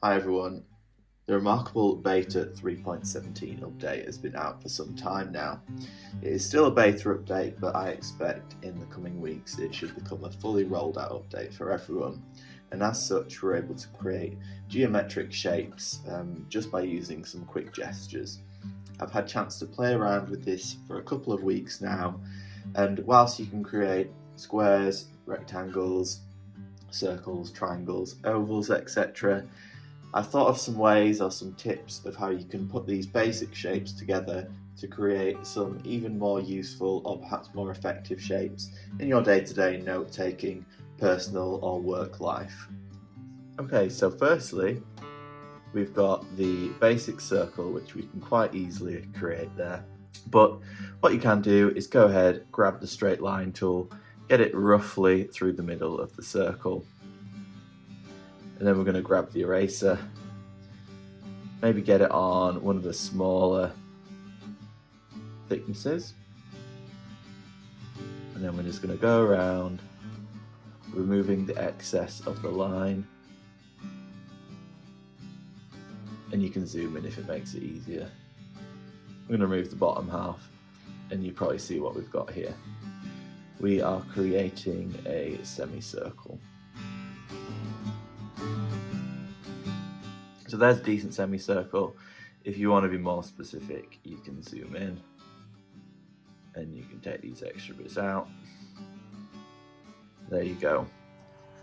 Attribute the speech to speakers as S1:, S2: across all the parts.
S1: Hi everyone, the reMarkable Beta 3.17 update has been out for some time now. It is still a beta update, but I expect in the coming weeks it should become a fully rolled out update for everyone. And as such, we're able to create geometric shapes just by using some quick gestures. I've had a chance to play around with this for a couple of weeks now, and whilst you can create squares, rectangles, circles, triangles, ovals, etc., I've thought of some ways or some tips of how you can put these basic shapes together to create some even more useful or perhaps more effective shapes in your day-to-day note-taking, personal or work life. Okay, so firstly, we've got the basic circle, which we can quite easily create there. But what you can do is go ahead, grab the straight line tool, get it roughly through the middle of the circle. And then we're going to grab the eraser, maybe get it on one of the smaller thicknesses. And then we're just going to go around, removing the excess of the line. And you can zoom in if it makes it easier. I'm going to remove the bottom half, and you probably see what we've got here. We are creating a semicircle. So there's a decent semicircle. If you want to be more specific, you can zoom in and you can take these extra bits out. There you go.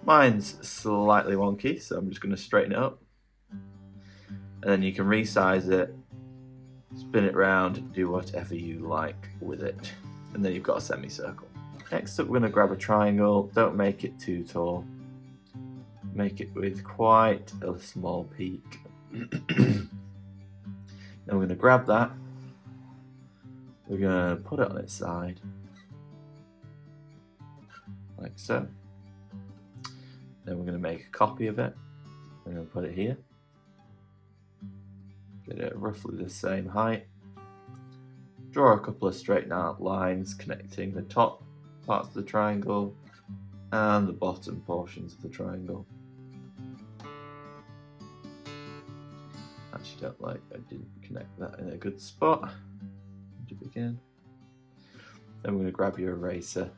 S1: Mine's slightly wonky, so I'm just going to straighten it up. And then you can resize it, spin it round, do whatever you like with it. And then you've got a semicircle. Next up, we're going to grab a triangle. Don't make it too tall. Make it with quite a small peak. Then we're going to grab that. We're going to put it on its side, like so. Then we're going to make a copy of it. We're going to put it here. Get it roughly the same height. Draw a couple of straight out lines connecting the top parts of the triangle and the bottom portions of the triangle. Actually don't like I didn't connect that in a good spot to begin. Then we're going to grab your eraser.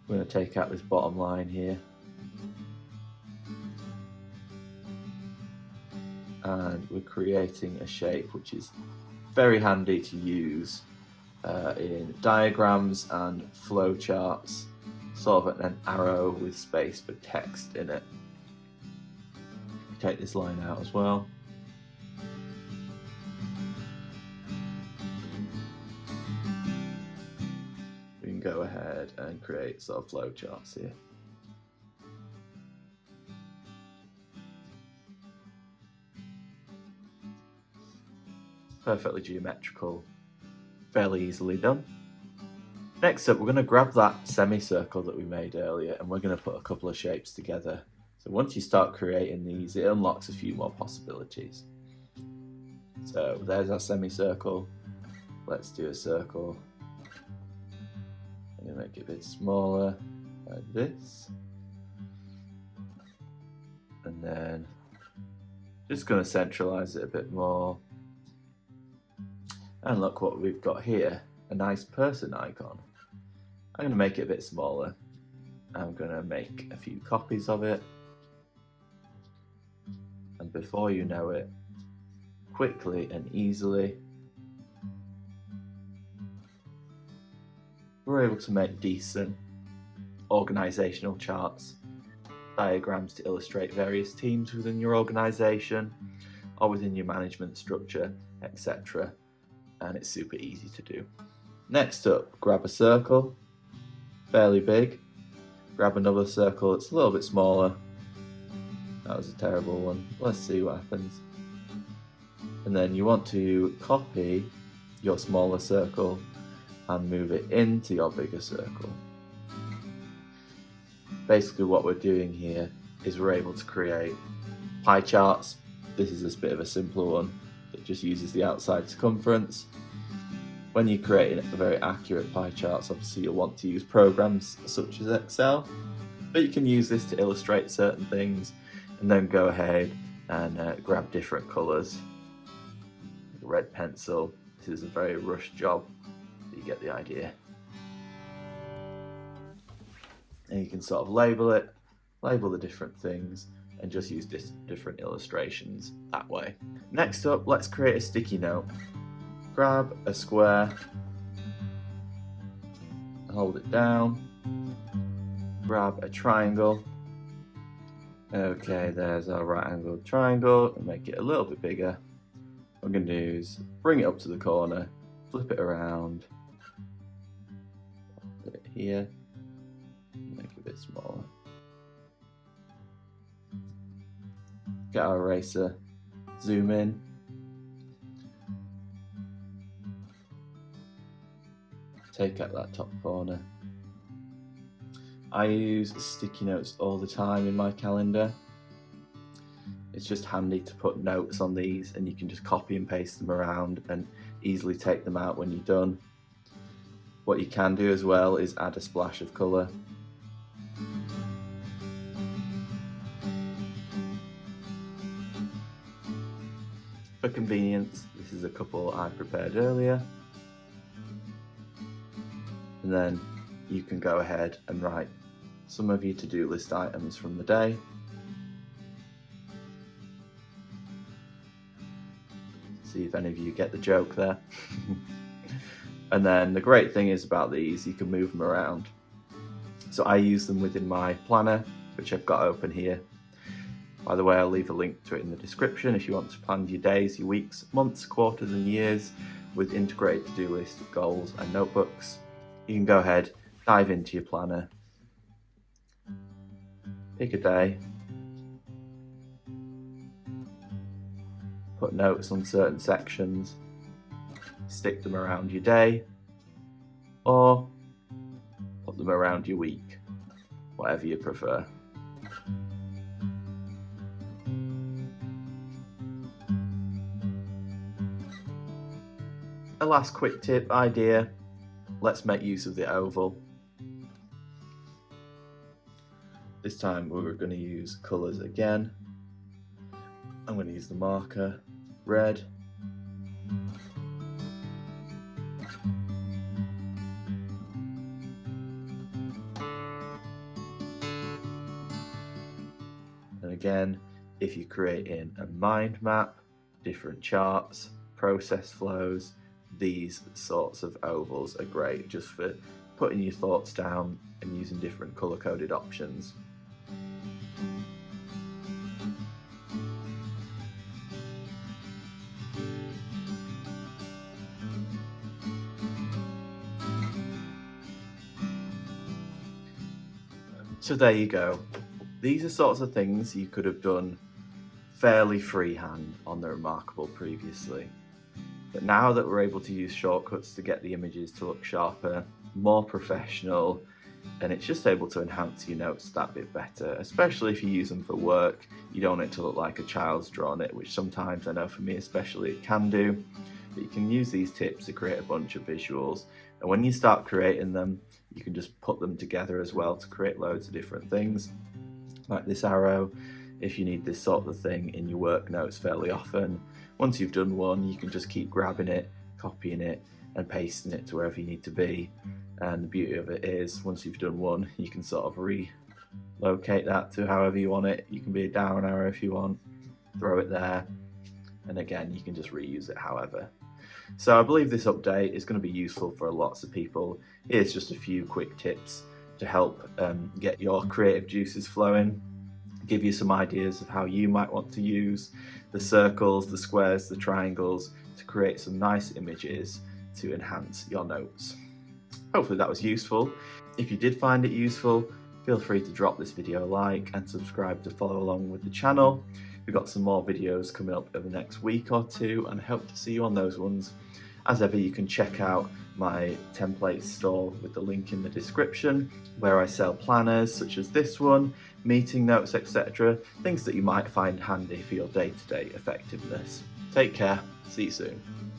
S1: We're going to take out this bottom line here. And we're creating a shape which is very handy to use in diagrams and flowcharts, sort of an arrow with space for text in it. Take this line out as well. We can go ahead and create sort of flowcharts here. Perfectly geometrical, fairly easily done. Next up, we're going to grab that semicircle that we made earlier and we're going to put a couple of shapes together. So once you start creating these, it unlocks a few more possibilities. So there's our semicircle. Let's do a circle. I'm going to make it a bit smaller, like this. And then just going to centralize it a bit more. And look what we've got here, a nice person icon. I'm going to make it a bit smaller. I'm going to make a few copies of it. And before you know it, quickly and easily, we're able to make decent organizational charts, diagrams to illustrate various teams within your organization or within your management structure, etc. And it's super easy to do. Next up, grab a circle, fairly big. Grab another circle that's a little bit smaller. That was a terrible one. Let's see what happens. And then you want to copy your smaller circle and move it into your bigger circle. Basically what we're doing here is we're able to create pie charts. This is a bit of a simpler one that just uses the outside circumference. When you're creating very accurate pie charts, obviously you'll want to use programs such as Excel, but you can use this to illustrate certain things and then go ahead and grab different colours. Red pencil. This is a very rushed job, but you get the idea. And you can sort of label it, label the different things, and just use different illustrations that way. Next up, let's create a sticky note. Grab a square, hold it down, grab a triangle. Okay, there's our right angled triangle, and make it a little bit bigger. What we're going to do is bring it up to the corner, flip it around, put it here, make it a bit smaller. Get our eraser, zoom in, take out that top corner. I use sticky notes all the time in my calendar. It's just handy to put notes on these, and you can just copy and paste them around and easily take them out when you're done. What you can do as well is add a splash of colour. For convenience, this is a couple I prepared earlier. And then you can go ahead and write some of your to-do list items from the day. See if any of you get the joke there. And then the great thing is about these, you can move them around. So I use them within my planner, which I've got open here. By the way, I'll leave a link to it in the description if you want to plan your days, your weeks, months, quarters and years with integrated to-do list, goals and notebooks. You can go ahead, dive into your planner, pick a day, put notes on certain sections, stick them around your day, or put them around your week, whatever you prefer. A last quick tip idea, let's make use of the oval. This time we're going to use colours again. I'm going to use the marker, red, and again, if you create in a mind map, different charts, process flows, these sorts of ovals are great just for putting your thoughts down and using different colour-coded options. So there you go. These are sorts of things you could have done fairly freehand on the reMarkable previously. But now that we're able to use shortcuts to get the images to look sharper, more professional, and it's just able to enhance your notes that bit better, especially if you use them for work. You don't want it to look like a child's drawn it, which sometimes I know for me especially it can do. But you can use these tips to create a bunch of visuals, and when you start creating them, you can just put them together as well to create loads of different things. Like this arrow, if you need this sort of thing in your work notes fairly often. Once you've done one, you can just keep grabbing it, copying it, and pasting it to wherever you need to be. And the beauty of it is, once you've done one, you can sort of relocate that to however you want it. You can be a down arrow if you want, throw it there, and again, you can just reuse it however. So I believe this update is going to be useful for lots of people. Here's just a few quick tips to help get your creative juices flowing, give you some ideas of how you might want to use the circles, the squares, the triangles to create some nice images to enhance your notes. Hopefully that was useful. If you did find it useful, feel free to drop this video a like and subscribe to follow along with the channel. We've got some more videos coming up over the next week or two, and I hope to see you on those ones. As ever, you can check out my template store with the link in the description, where I sell planners such as this one, meeting notes, etc. Things that you might find handy for your day-to-day effectiveness. Take care, see you soon.